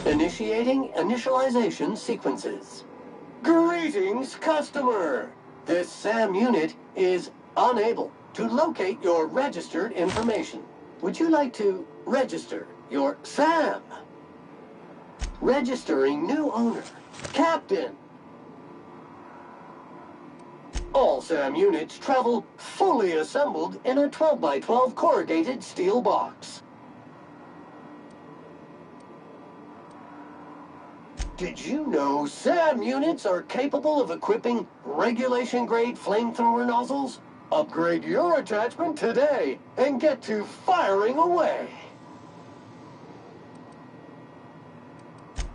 Initiating initialization sequences. Greetings, customer! This SAM unit is unable to locate your registered information. Would you like to register your SAM? Registering new owner. Captain. All SAM units travel fully assembled in a 12x12 corrugated steel box. Did you know SAM units are capable of equipping regulation-grade flamethrower nozzles? Upgrade your attachment today and get to firing away.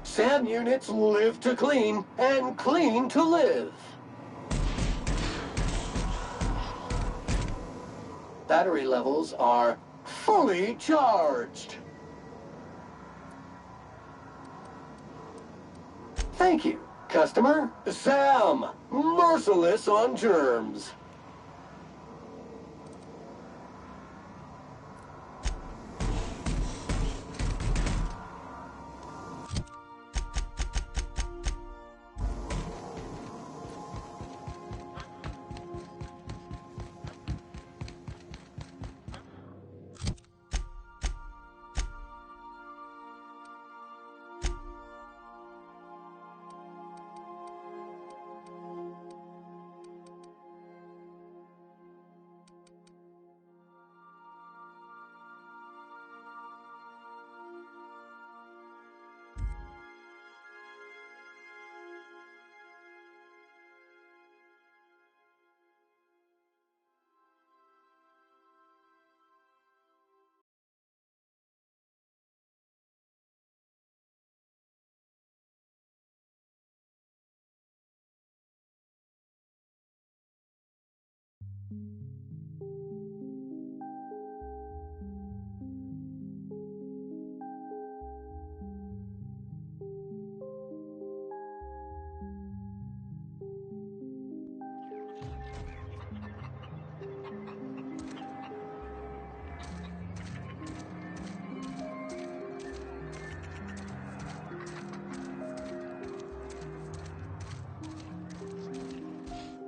SAM units live to clean and clean to live. Battery levels are fully charged. Thank you, customer. SAM, merciless on germs.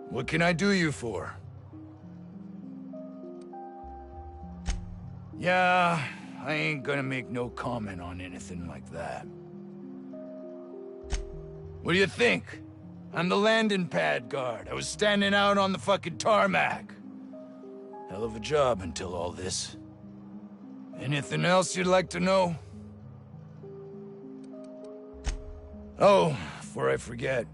What can I do you for? Yeah, I ain't gonna make no comment on anything like that. What do you think? I'm the landing pad guard. I was standing out on the fucking tarmac. Hell of a job until all this. Anything else you'd like to know? Oh, before I forget.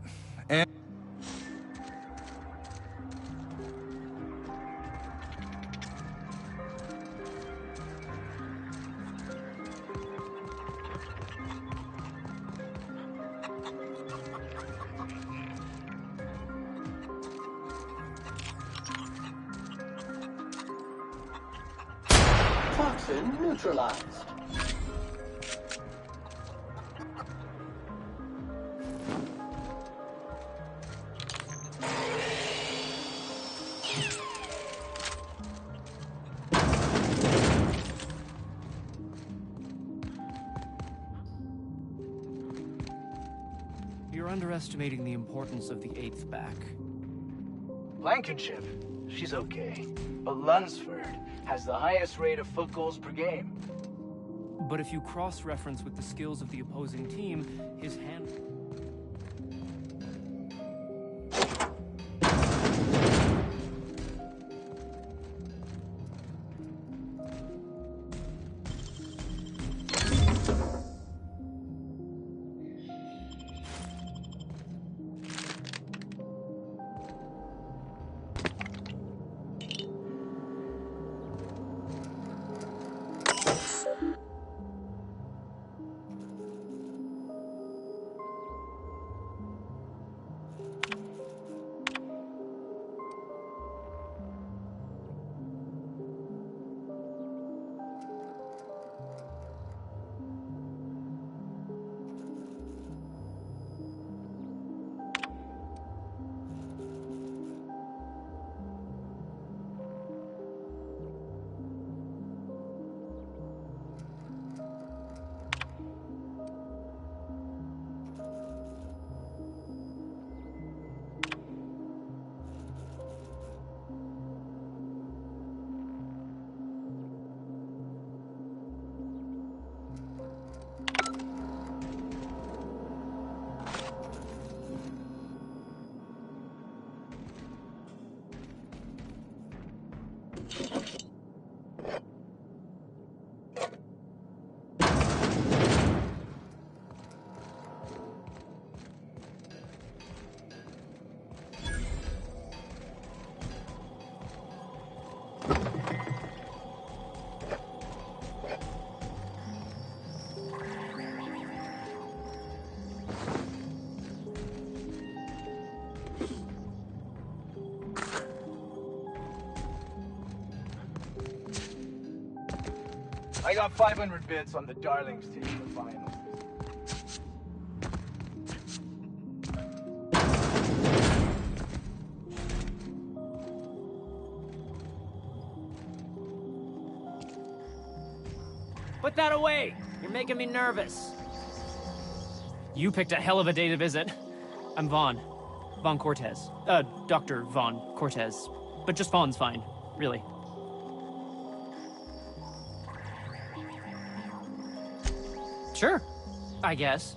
Toxin neutralized. You're underestimating the importance of the 8th back. Blankenship, she's okay. But Lunsford has the highest rate of foot goals per game. But if you cross-reference with the skills of the opposing team, his hand... I got 500 bits on the Darlings team for finals. Put that away! You're making me nervous. You picked a hell of a day to visit. I'm Vaughn. Vaughn Cortez. Dr. Vaughn Cortez. But just Vaughn's fine, really. Sure, I guess.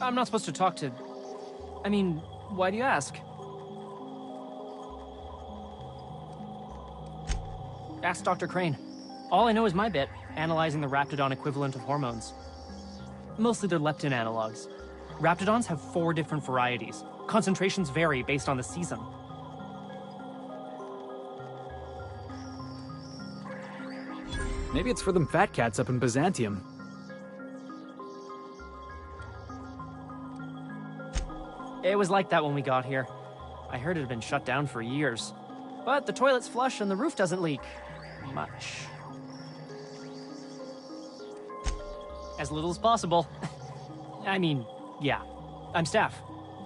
I'm not supposed to talk to... I mean, why do you ask? Ask Dr. Crane. All I know is my bit, analyzing the Raptidon equivalent of hormones. Mostly they're leptin analogs. Raptidons have 4 different varieties. Concentrations vary based on the season. Maybe it's for them fat cats up in Byzantium. It was like that when we got here. I heard it had been shut down for years. But the toilet's flush and the roof doesn't leak. Much. As little as possible. I mean, yeah. I'm staff.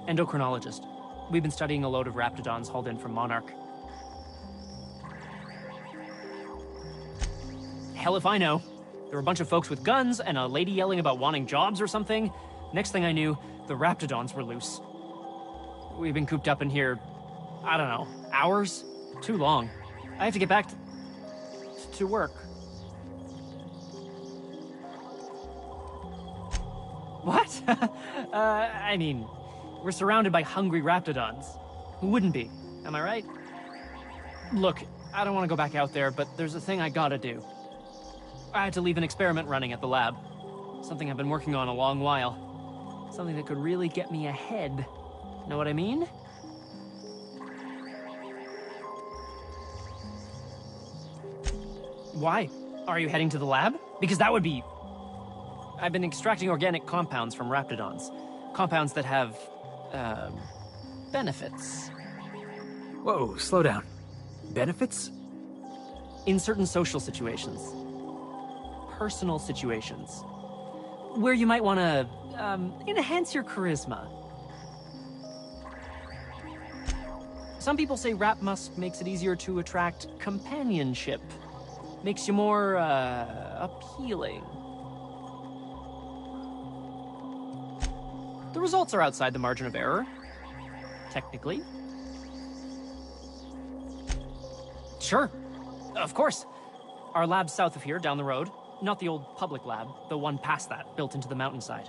Endocrinologist. We've been studying a load of Raptidons hauled in from Monarch. Hell if I know. There were a bunch of folks with guns and a lady yelling about wanting jobs or something. Next thing I knew, the Raptidons were loose. We've been cooped up in here, I don't know, hours? Too long. I have to get back to work. What? I mean, we're surrounded by hungry Raptidons. Who wouldn't be? Am I right? Look, I don't want to go back out there, but there's a thing I gotta do. I had to leave an experiment running at the lab. Something I've been working on a long while. Something that could really get me ahead. Know what I mean? Why? Are you heading to the lab? Because that would be... I've been extracting organic compounds from Raptidons. Compounds that have... benefits. Whoa, slow down. Benefits? In certain social situations. Personal situations. Where you might want to, enhance your charisma. Some people say Rap Musk makes it easier to attract companionship. Makes you more, appealing. The results are outside the margin of error. Technically. Sure. Of course. Our lab's south of here, down the road. Not the old public lab, the one past that, built into the mountainside.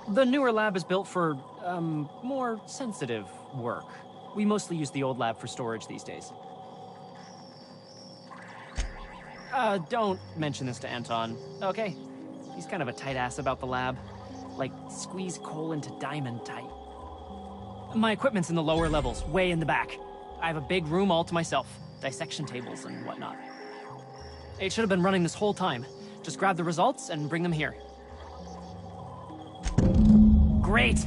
The newer lab is built for, more sensitive work. We mostly use the old lab for storage these days. Don't mention this to Anton, okay? He's kind of a tight ass about the lab. Like, squeeze coal into diamond tight. My equipment's in the lower levels, way in the back. I have a big room all to myself. Dissection tables and whatnot. It should have been running this whole time. Just grab the results and bring them here. Great!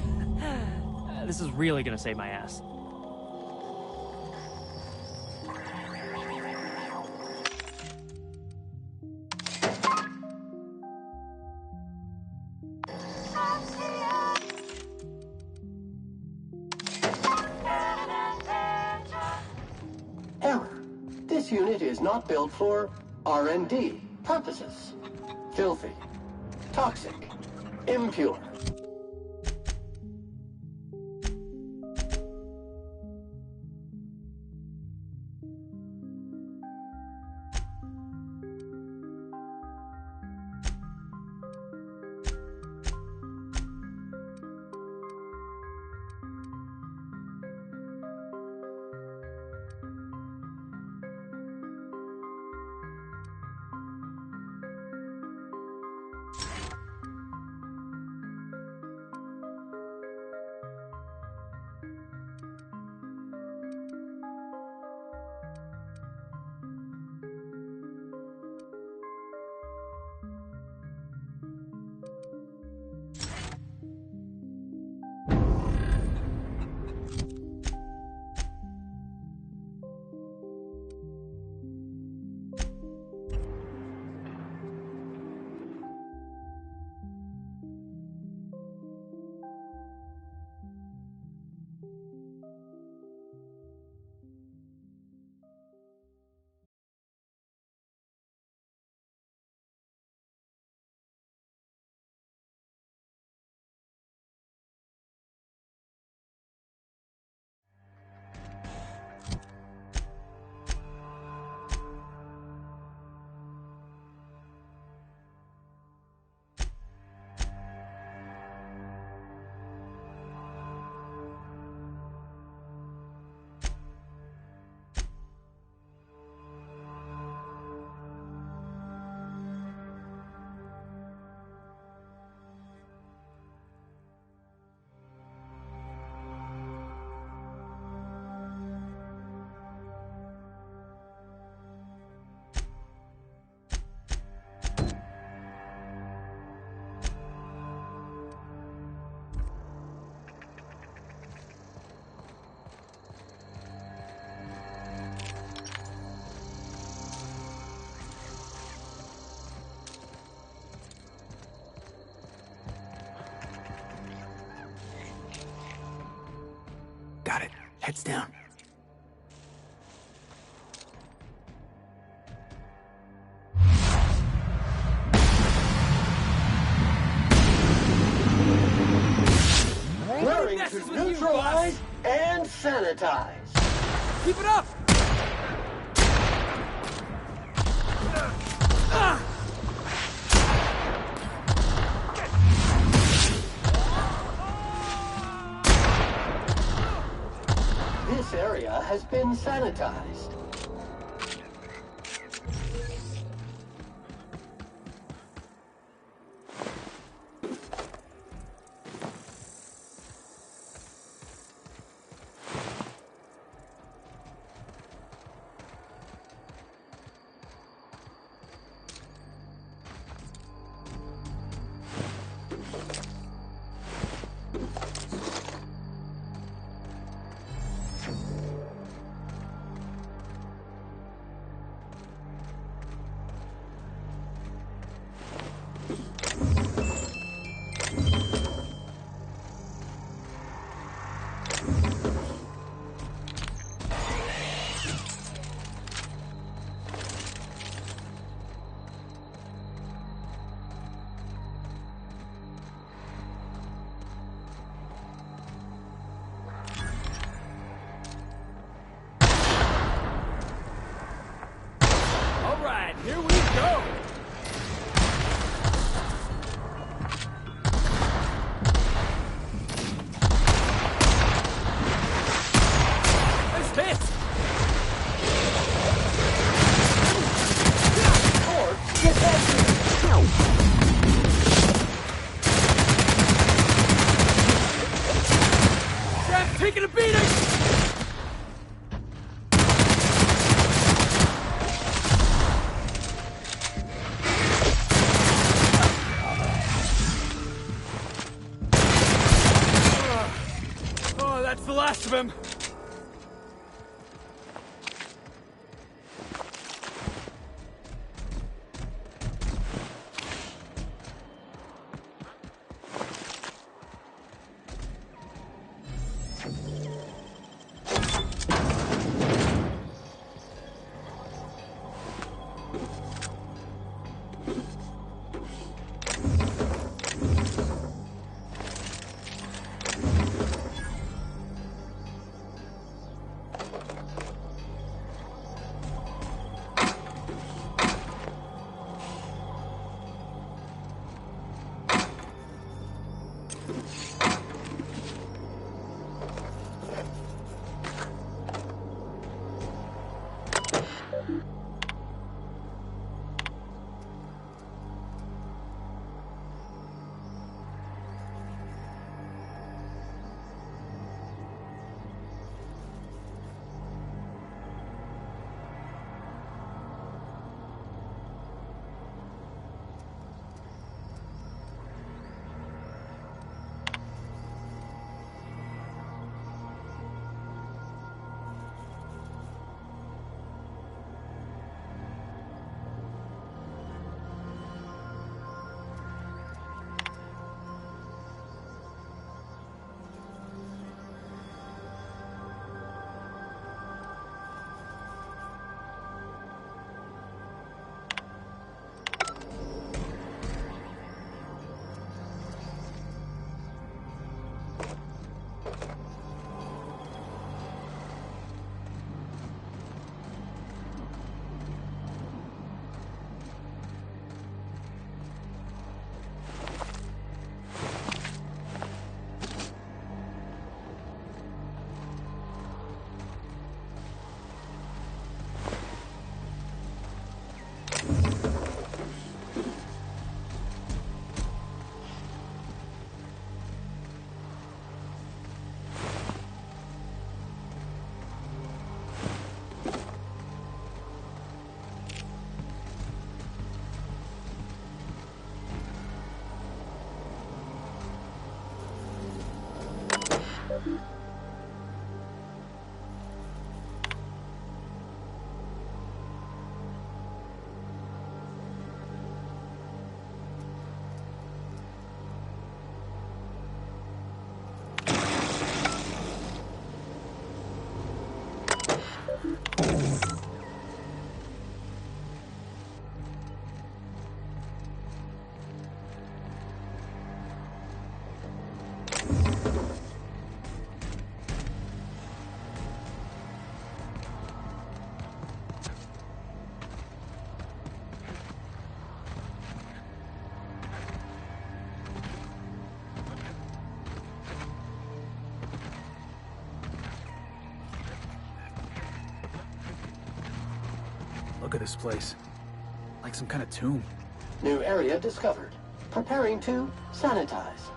This is really gonna save my ass. Error. This unit is not built for R&D purposes. Filthy. Toxic. Impure. Got it. Heads down. Clearing to neutralize and sanitize. Keep it up! This area has been sanitized. Here we go! Nice hit! Get back Trap taking a beating! That's the last of him. Look at this place. Like some kind of tomb. New area discovered. Preparing to sanitize.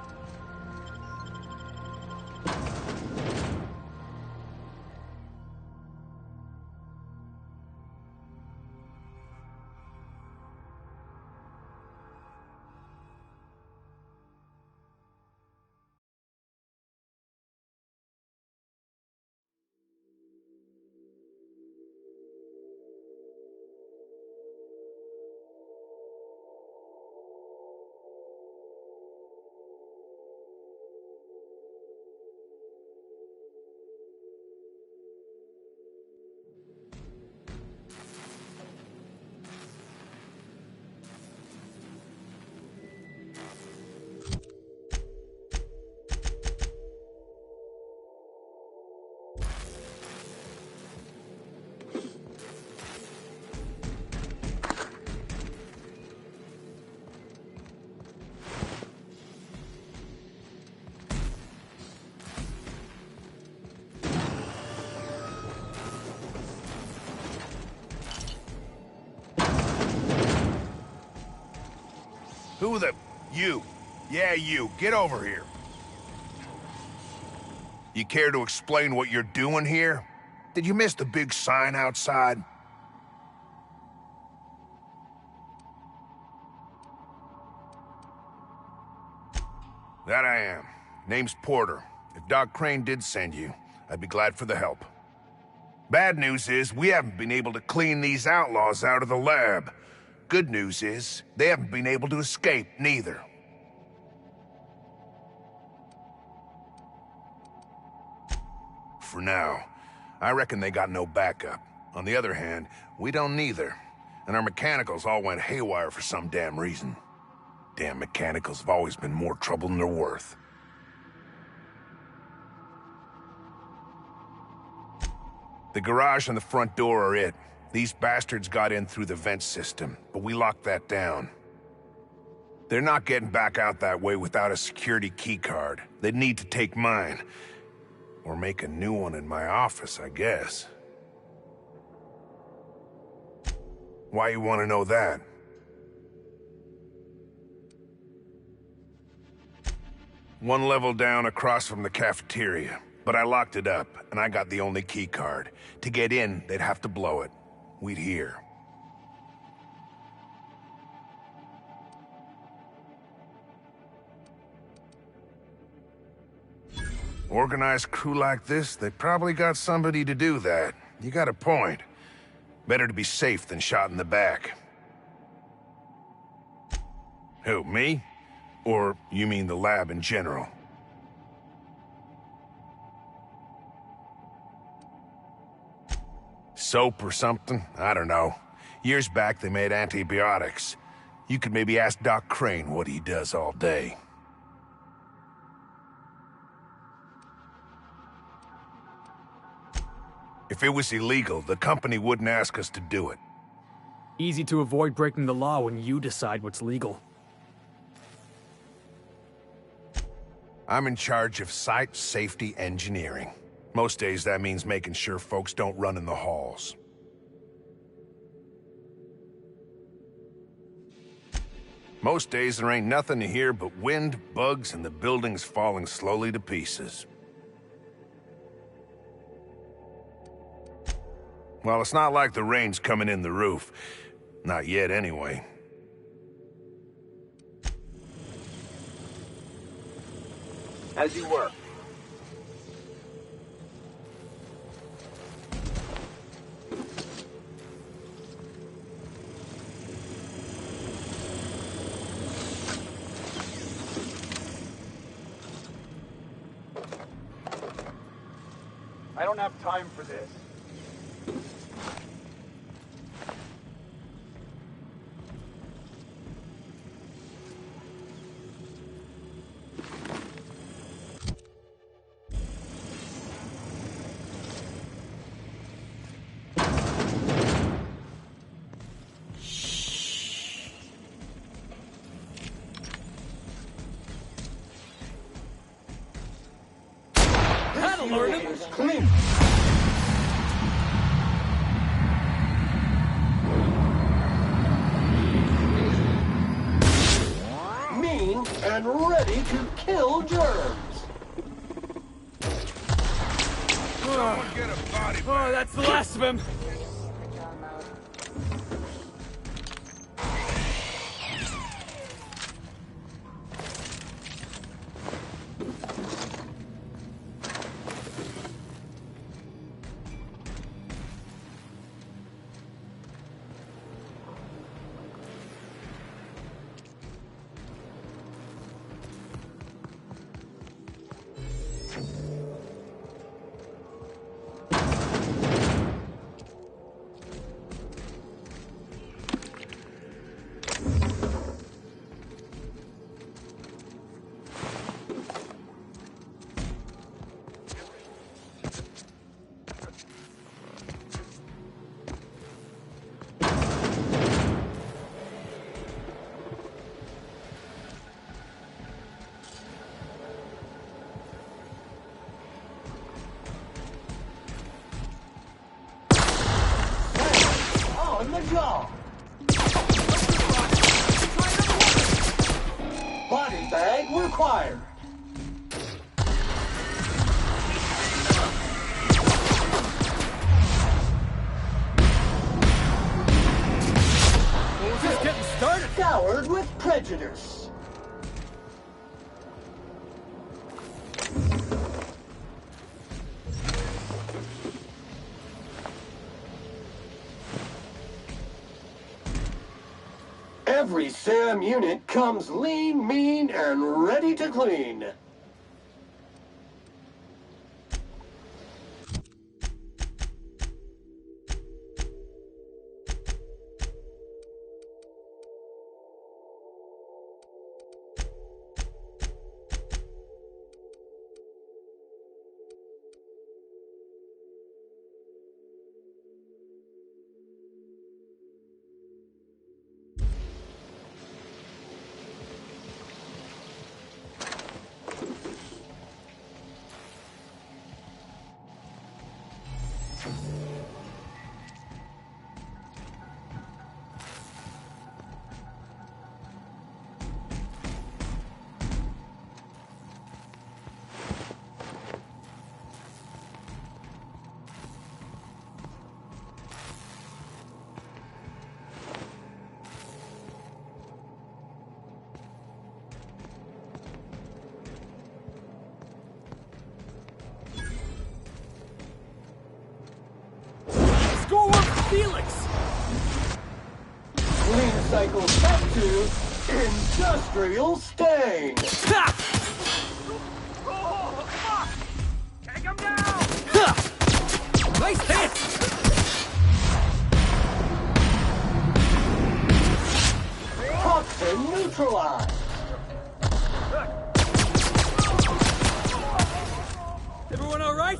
Who the... You. Yeah, you. Get over here. You care to explain what you're doing here? Did you miss the big sign outside? That I am. Name's Porter. If Doc Crane did send you, I'd be glad for the help. Bad news is, we haven't been able to clean these outlaws out of the lab. Good news is, they haven't been able to escape, neither. For now. I reckon they got no backup. On the other hand, we don't neither. And our mechanicals all went haywire for some damn reason. Damn mechanicals have always been more trouble than they're worth. The garage and the front door are it. These bastards got in through the vent system, but we locked that down. They're not getting back out that way without a security keycard. They'd need to take mine. Or make a new one in my office, I guess. Why you want to know that? One level down across from the cafeteria. But I locked it up, and I got the only keycard. To get in, they'd have to blow it. We'd hear. Organized crew like this, they probably got somebody to do that. You got a point. Better to be safe than shot in the back. Who, me? Or you mean the lab in general? Soap or something? I don't know. Years back, they made antibiotics. You could maybe ask Doc Crane what he does all day. If it was illegal, the company wouldn't ask us to do it. Easy to avoid breaking the law when you decide what's legal. I'm in charge of site safety engineering. Most days that means making sure folks don't run in the halls. Most days there ain't nothing to hear but wind, bugs, and the buildings falling slowly to pieces. Well, it's not like the rain's coming in the roof. Not yet, anyway. As you were. I don't have time for this. to kill germs. Someone get a body Oh, bag. that's the last of him. On the jaw. Body bag required. We're just getting started. Scoured with prejudice. Every SAM unit comes lean, mean, and ready to clean. Felix! Clean cycle up to industrial stain. Ha! Oh, fuck! Take him down! Ha! Nice hit! Toxin neutralized. Everyone all right?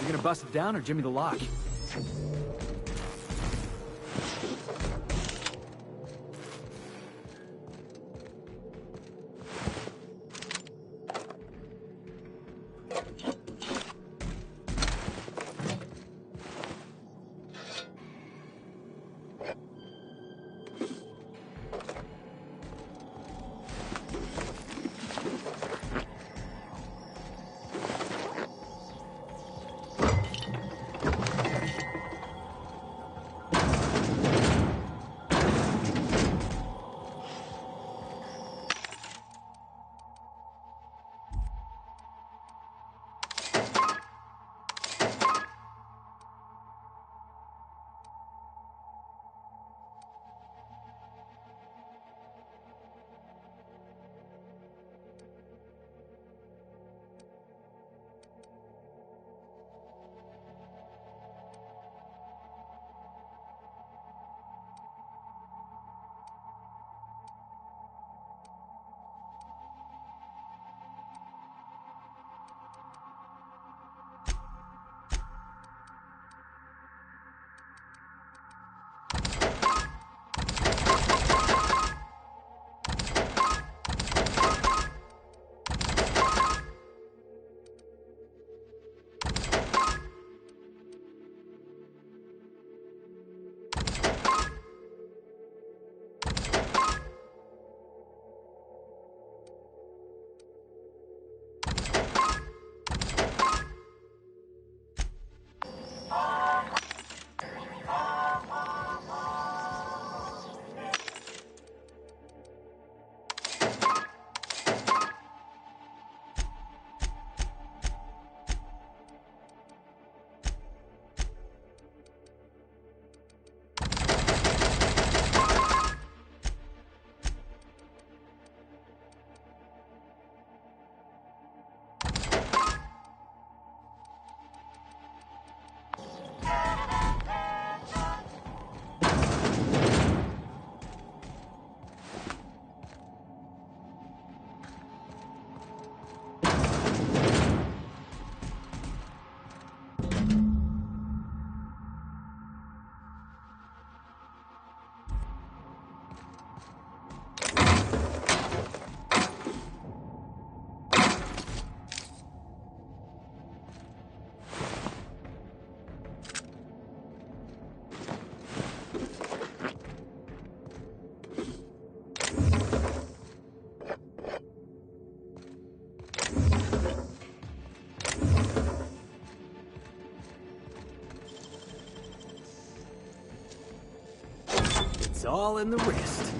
You gonna bust it down or Jimmy the lock? all in the wrist.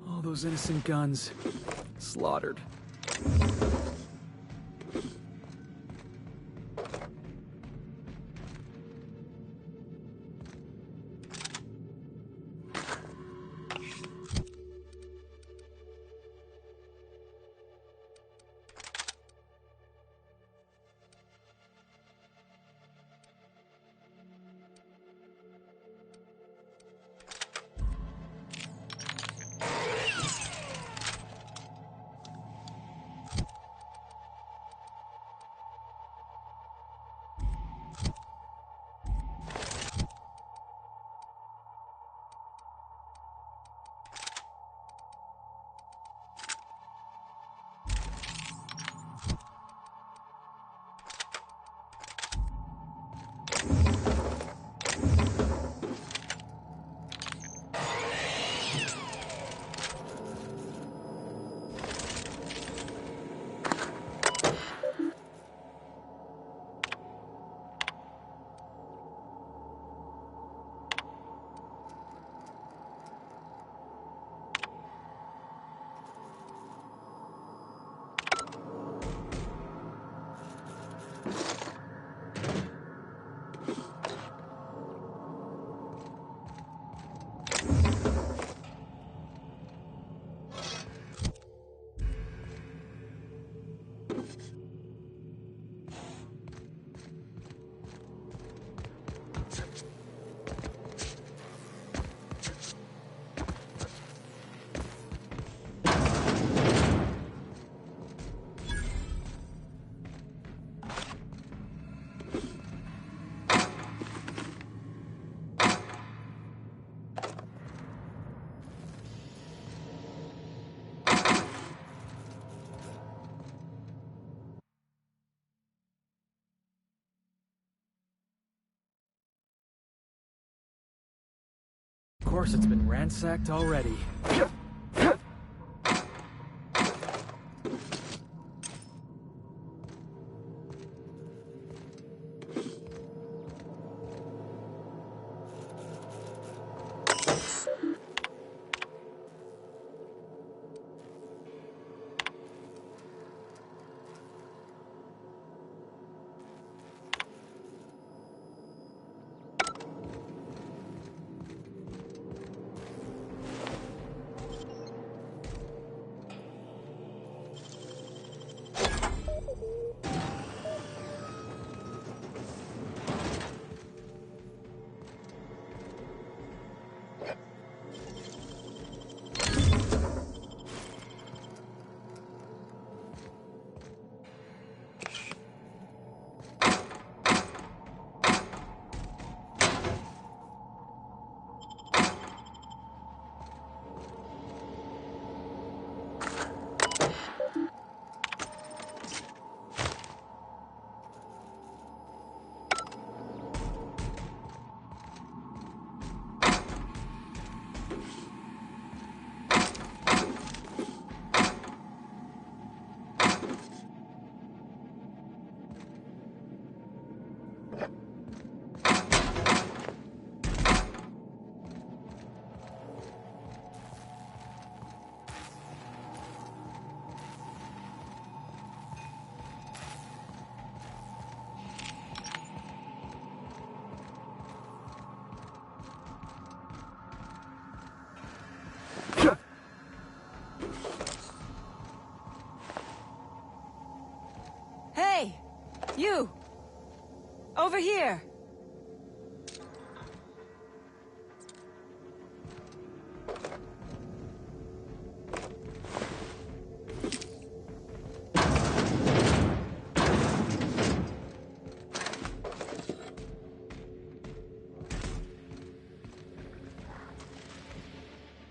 All those innocent guns slaughtered. Of course, it's been ransacked already. Hey! You! Over here!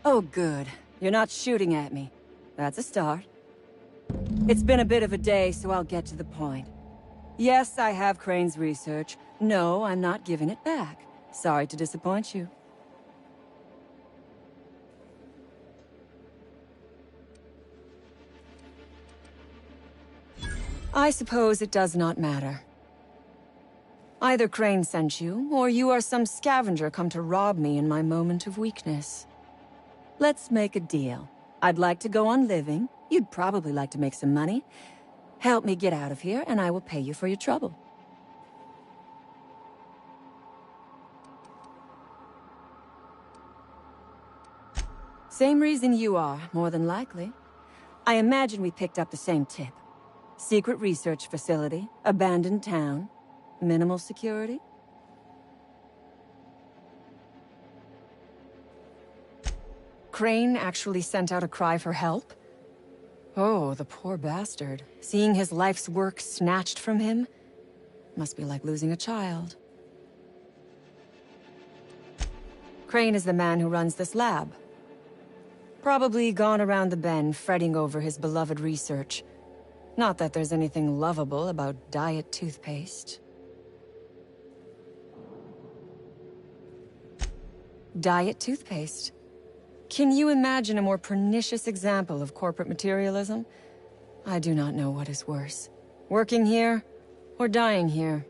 Oh, good. You're not shooting at me. That's a start. It's been a bit of a day, so I'll get to the point. Yes, I have Crane's research. No, I'm not giving it back. Sorry to disappoint you. I suppose it does not matter. Either Crane sent you, or you are some scavenger come to rob me in my moment of weakness. Let's make a deal. I'd like to go on living. You'd probably like to make some money. Help me get out of here, and I will pay you for your trouble. Same reason you are, more than likely. I imagine we picked up the same tip. Secret research facility, abandoned town, minimal security. Crane actually sent out a cry for help? Oh, the poor bastard. Seeing his life's work snatched from him must be like losing a child. Crane is the man who runs this lab. Probably gone around the bend fretting over his beloved research. Not that there's anything lovable about diet toothpaste. Diet toothpaste. Can you imagine a more pernicious example of corporate materialism? I do not know what is worse. Working here, or dying here.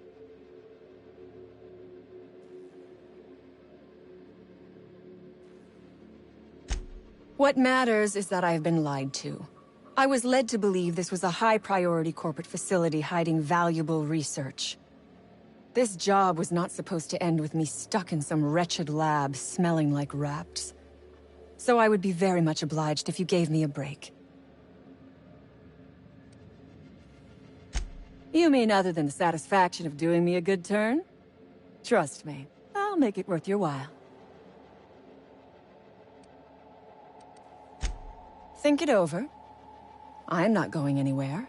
What matters is that I've been lied to. I was led to believe this was a high-priority corporate facility hiding valuable research. This job was not supposed to end with me stuck in some wretched lab smelling like rats. So I would be very much obliged if you gave me a break. You mean other than the satisfaction of doing me a good turn? Trust me, I'll make it worth your while. Think it over. I'm not going anywhere.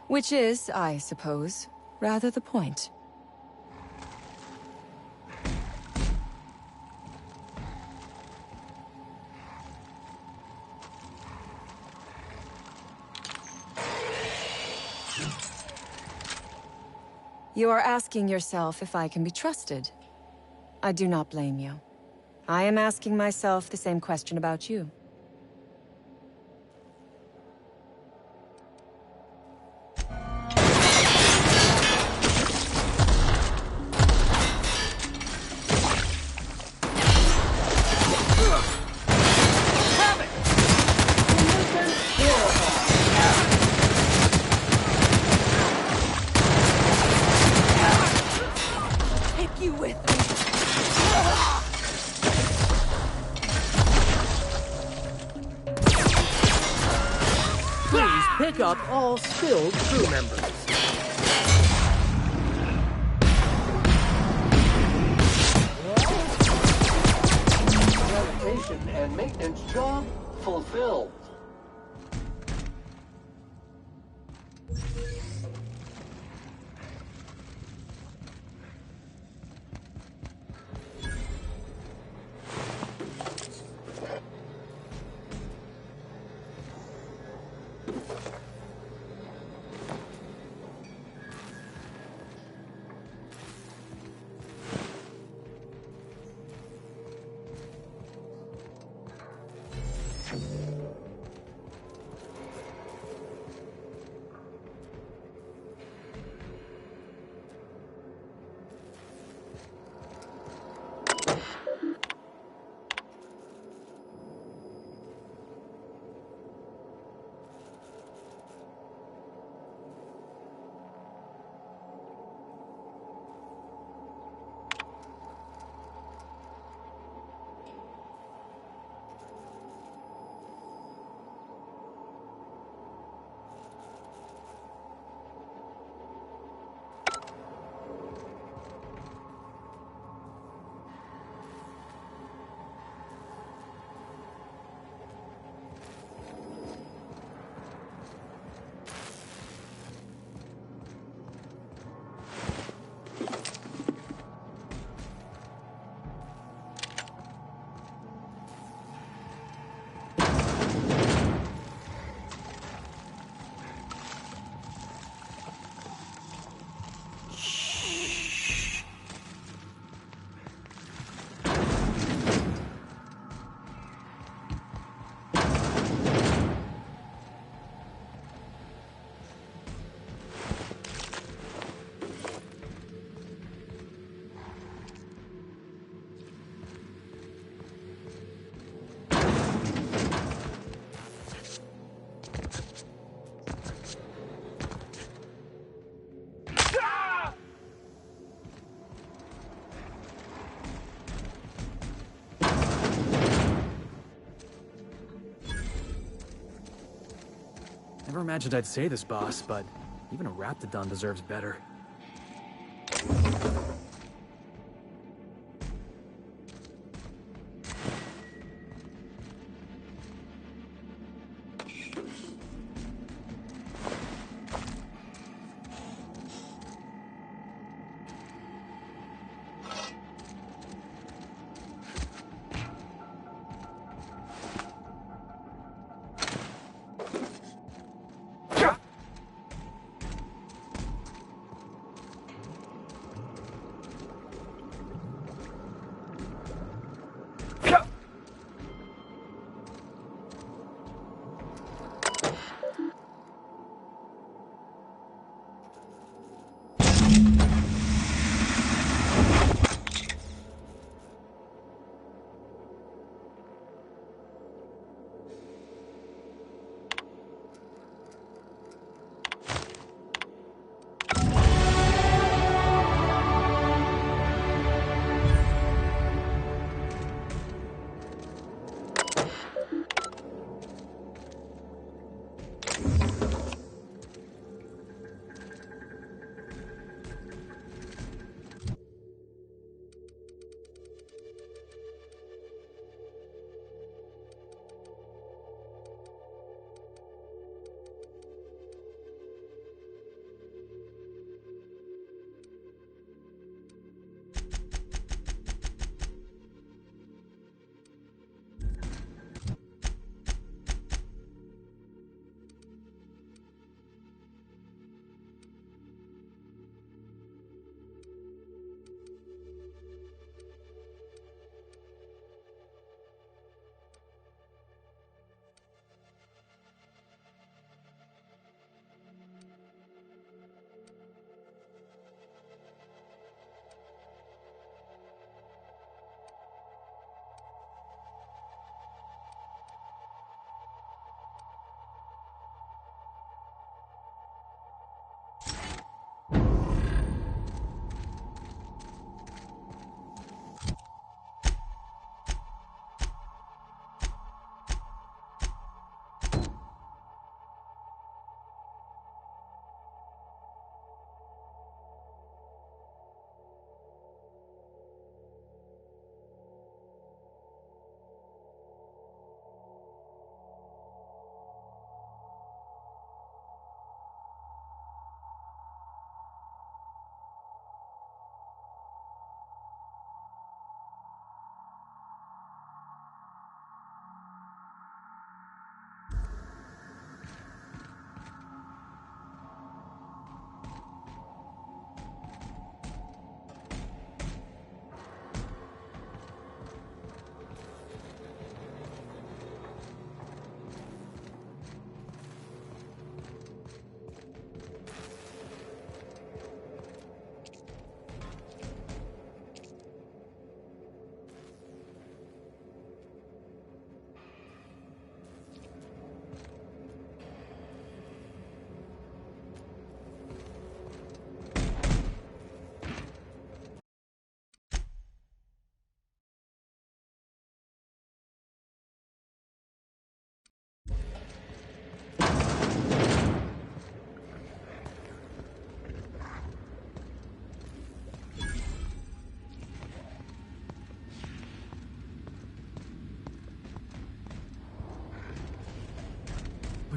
Which is, I suppose, rather the point. You are asking yourself if I can be trusted. I do not blame you. I am asking myself the same question about you. Pick up all skilled crew members. Sanitation and maintenance job fulfilled. Never imagined I'd say this, boss, but even a Raptidon deserves better.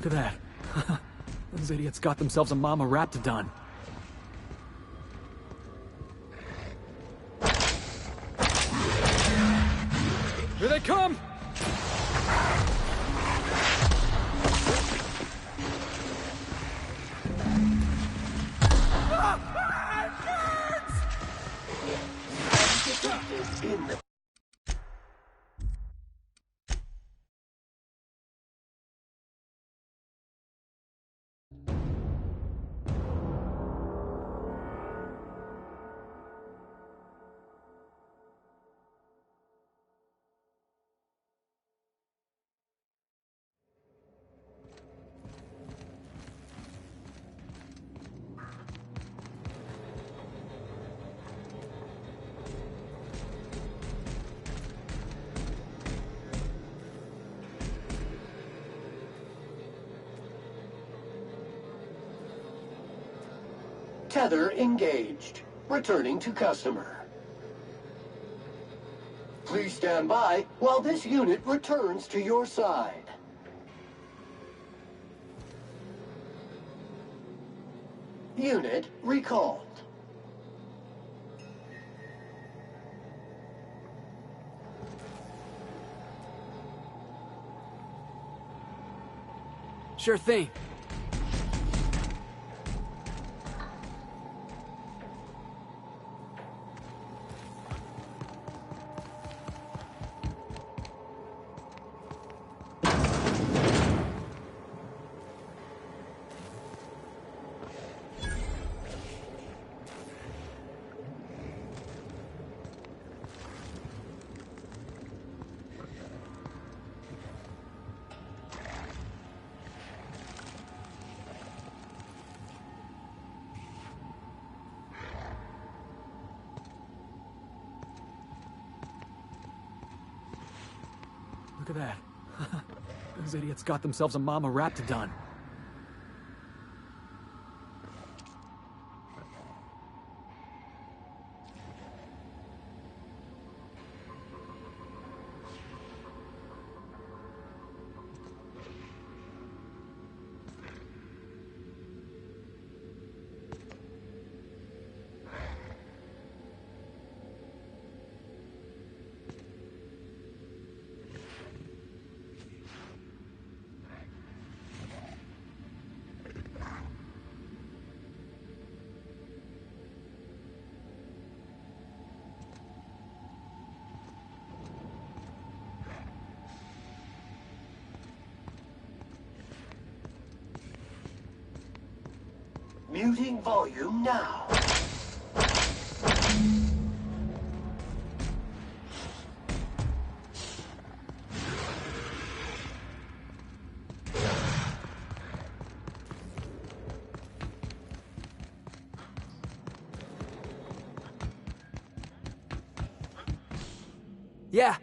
Look at that. Those idiots got themselves a mama Raptidon. Here they come! Tether engaged. Returning to customer. Please stand by while this unit returns to your side. Unit recalled. Sure thing. Look at that. Those idiots got themselves a mama raptidon. Muting volume now. Yeah.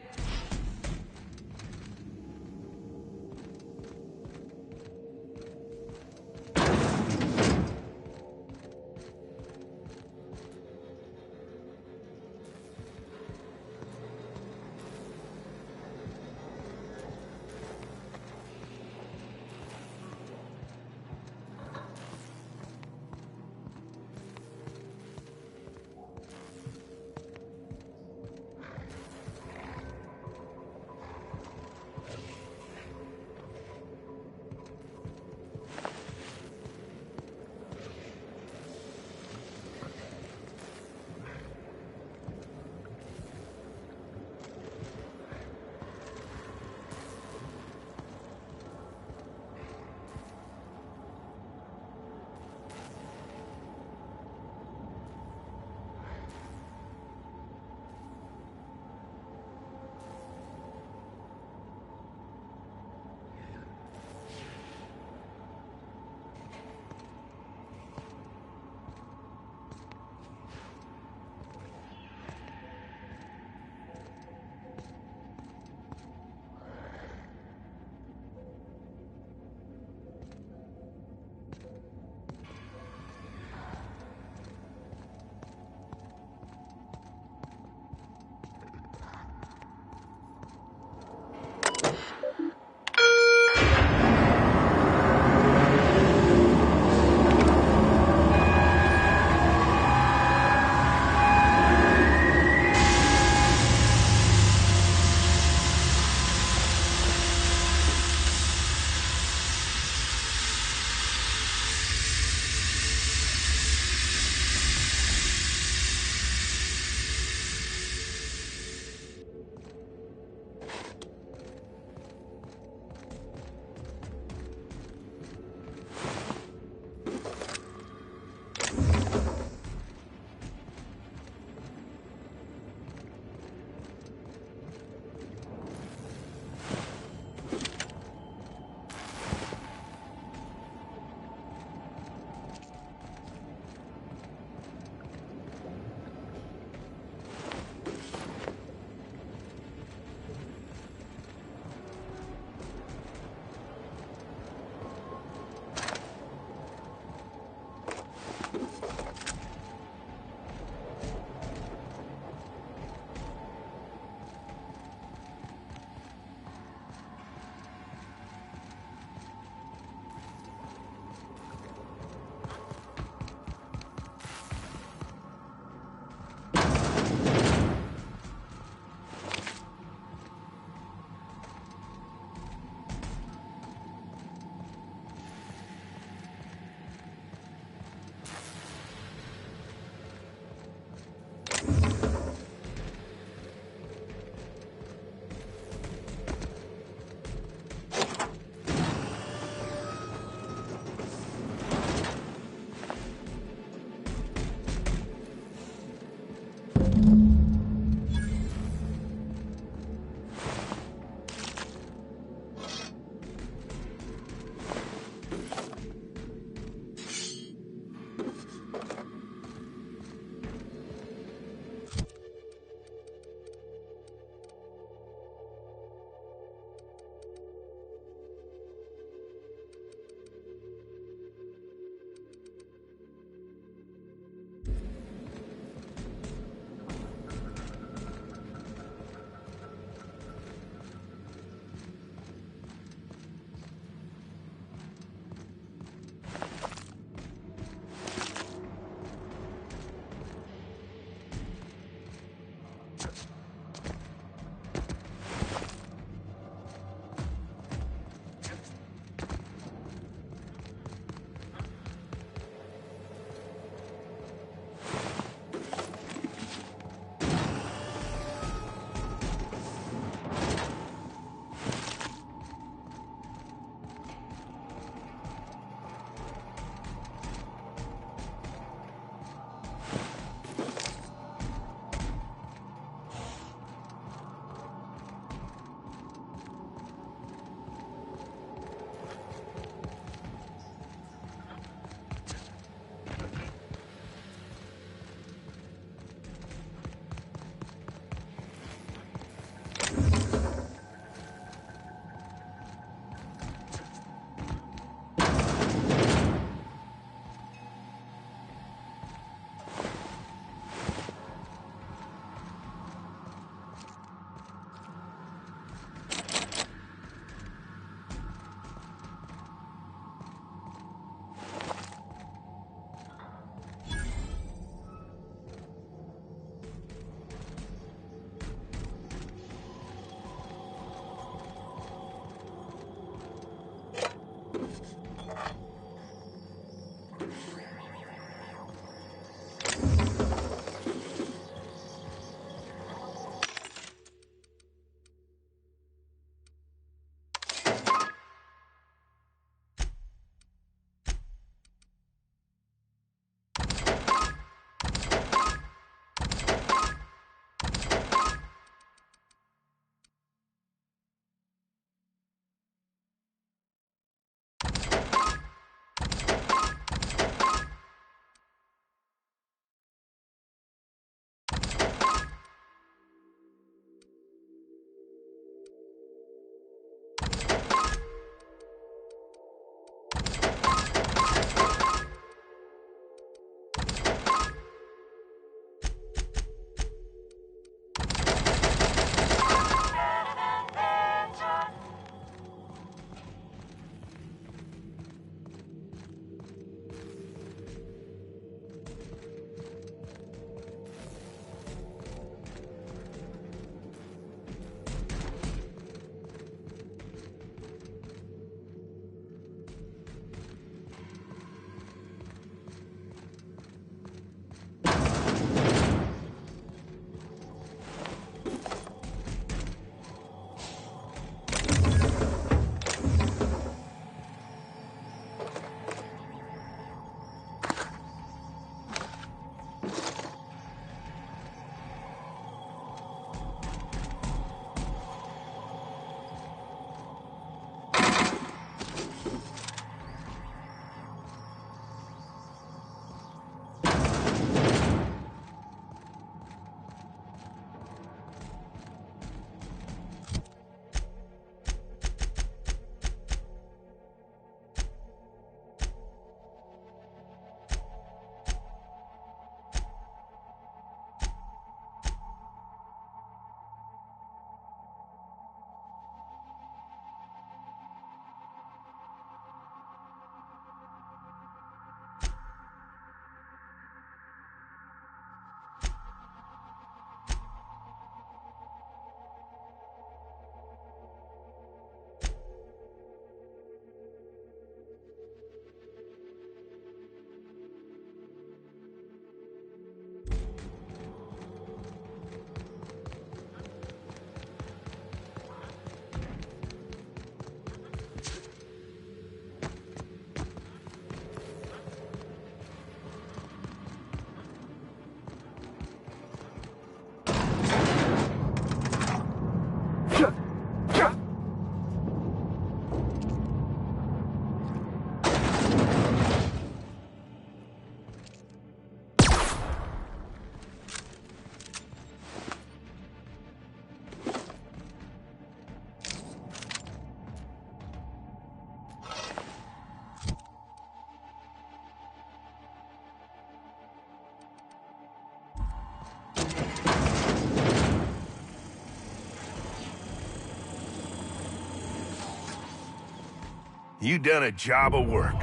You done a job of work.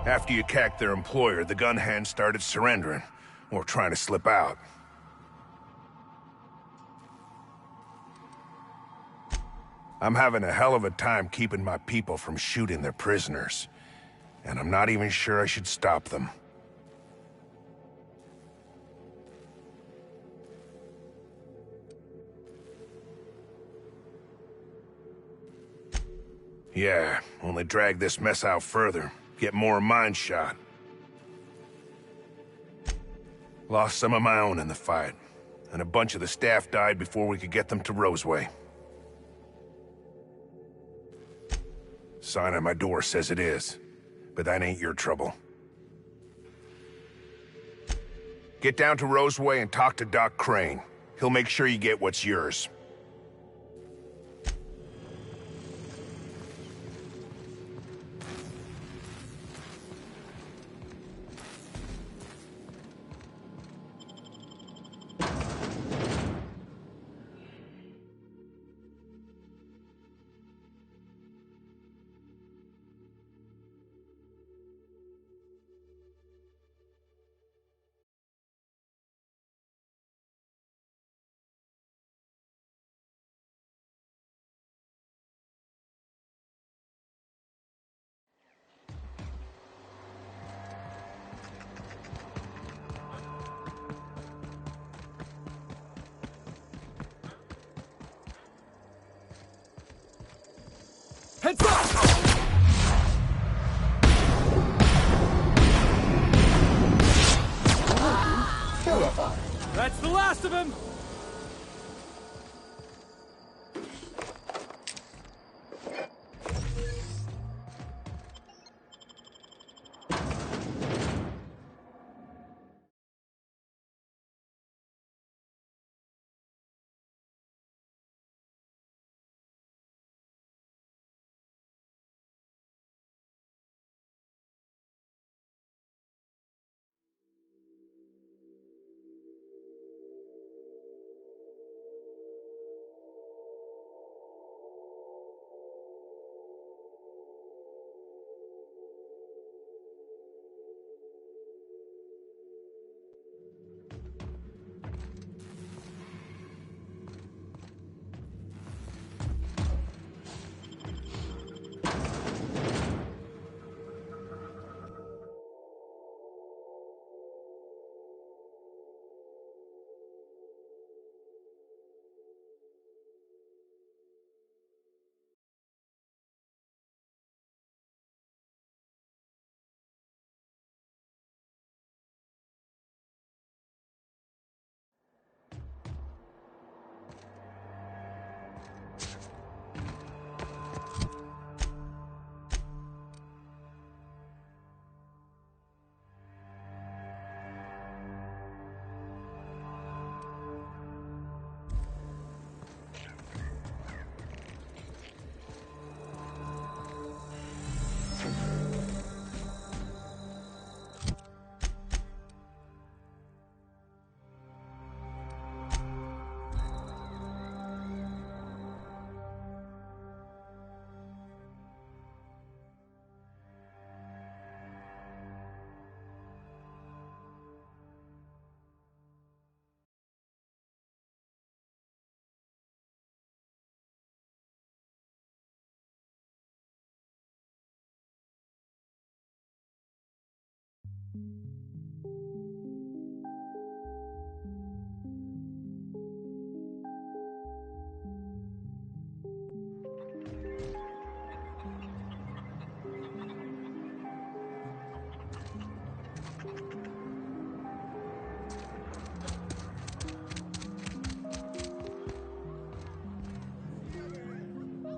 After you cacked their employer, the gun hands started surrendering, or trying to slip out. I'm having a hell of a time keeping my people from shooting their prisoners. And I'm not even sure I should stop them. Yeah, only drag this mess out further. Get more of mine shot. Lost some of my own in the fight. And a bunch of the staff died before we could get them to Roseway. Sign on my door says it is. But that ain't your trouble. Get down to Roseway and talk to Doc Crane. He'll make sure you get what's yours. Heads up! That's the last of him!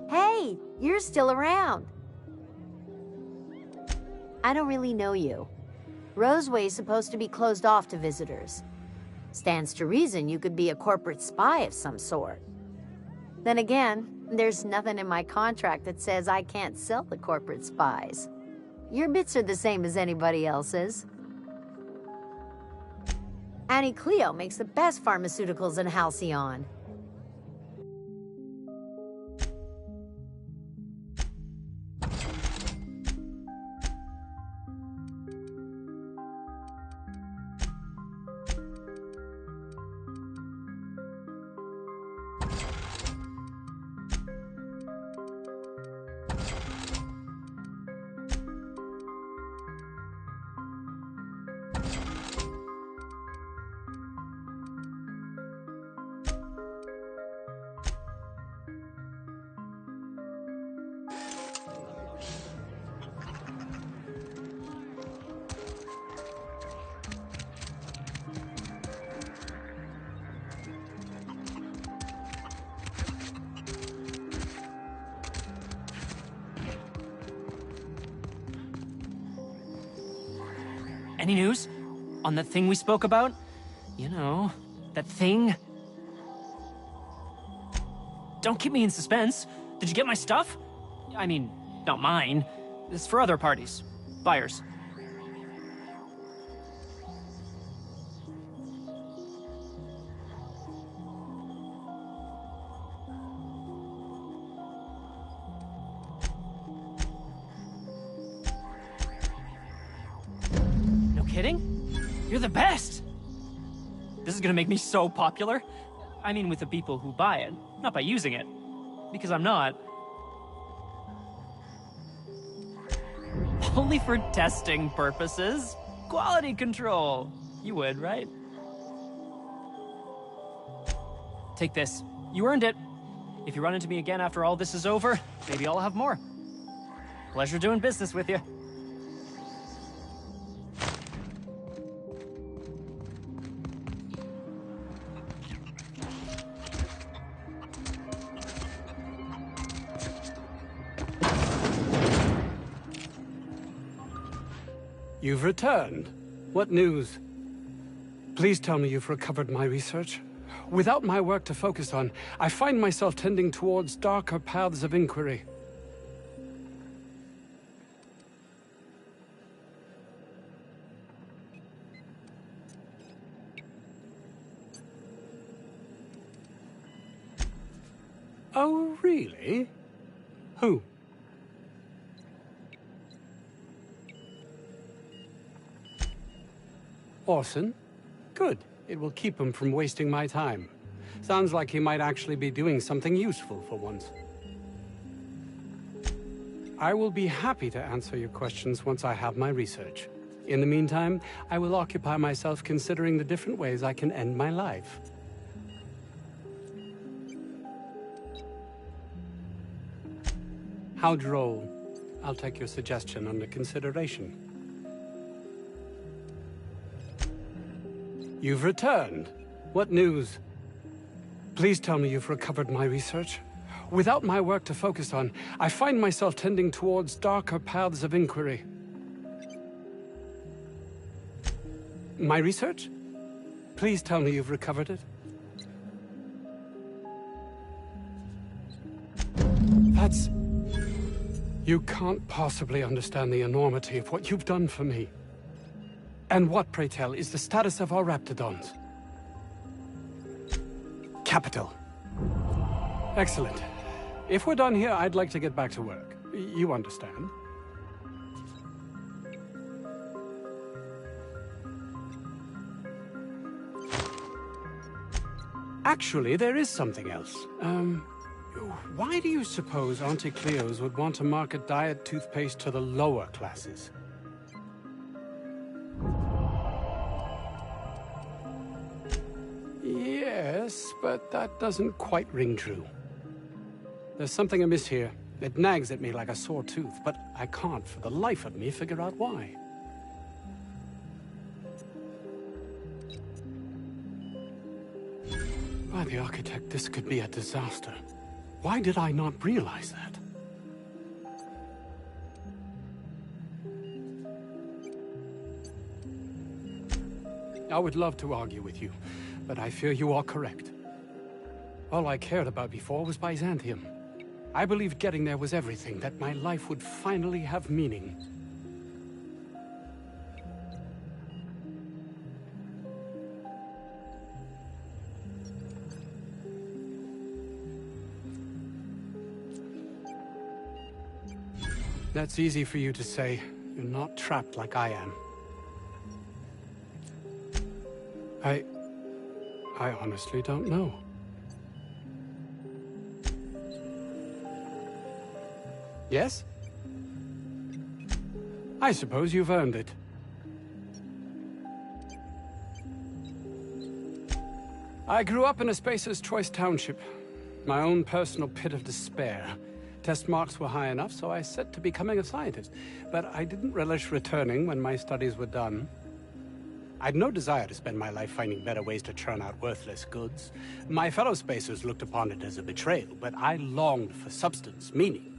Hey, you're still around. I don't really know you. Roseway's supposed to be closed off to visitors. Stands to reason you could be a corporate spy of some sort. Then again, there's nothing in my contract that says I can't sell the corporate spies. Your bits are the same as anybody else's. Annie Cleo makes the best pharmaceuticals in Halcyon. Any news? On that thing we spoke about? You know, that thing? Don't keep me in suspense. Did you get my stuff? I mean, not mine. It's for other parties. Buyers. No kidding? You're the best! This is gonna make me so popular. I mean, with the people who buy it, not by using it. Because I'm not. Only for testing purposes. Quality control. You would, right? Take this. You earned it. If you run into me again after all this is over, maybe I'll have more. Pleasure doing business with you. You've returned. What news? Please tell me you've recovered my research. Without my work to focus on, I find myself tending towards darker paths of inquiry. Oh, really? Who? Orson? Good. It will keep him from wasting my time. Sounds like he might actually be doing something useful for once. I will be happy to answer your questions once I have my research. In the meantime, I will occupy myself considering the different ways I can end my life. How droll. I'll take your suggestion under consideration. You've returned. What news? Please tell me you've recovered my research. Without my work to focus on, I find myself tending towards darker paths of inquiry. My research? Please tell me you've recovered it. That's... You can't possibly understand the enormity of what you've done for me. And what, pray tell, is the status of our raptidons? Capital. Excellent. If we're done here, I'd like to get back to work. You understand? Actually, there is something else. Why do you suppose Auntie Cleo's would want to market diet toothpaste to the lower classes? Yes, but that doesn't quite ring true. There's something amiss here. It nags at me like a sore tooth, but I can't for the life of me figure out why. By the architect, this could be a disaster. Why did I not realize that? I would love to argue with you, but I fear you are correct. All I cared about before was Byzantium. I believed getting there was everything, that my life would finally have meaning. That's easy for you to say. You're not trapped like I am. I honestly don't know. Yes? I suppose you've earned it. I grew up in a Spacer's Choice township. My own personal pit of despair. Test marks were high enough, so I set to becoming a scientist. But I didn't relish returning when my studies were done. I'd no desire to spend my life finding better ways to churn out worthless goods. My fellow Spacers looked upon it as a betrayal, but I longed for substance, meaning.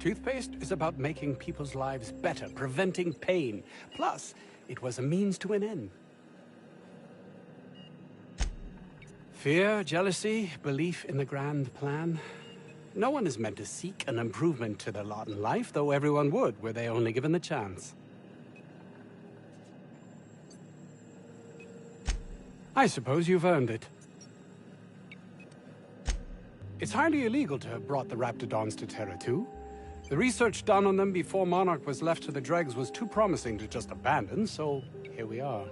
Toothpaste is about making people's lives better, preventing pain. Plus, it was a means to an end. Fear, jealousy, belief in the grand plan. No one is meant to seek an improvement to their lot in life, though everyone would, were they only given the chance. I suppose you've earned it. It's highly illegal to have brought the Raptidons to Terra 2. The research done on them before Monarch was left to the dregs was too promising to just abandon, so here we are.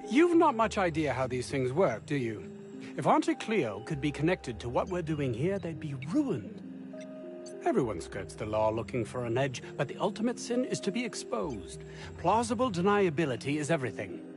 You've not much idea how these things work, do you? If Auntie Cleo could be connected to what we're doing here, they'd be ruined. Everyone skirts the law looking for an edge, but the ultimate sin is to be exposed. Plausible deniability is everything.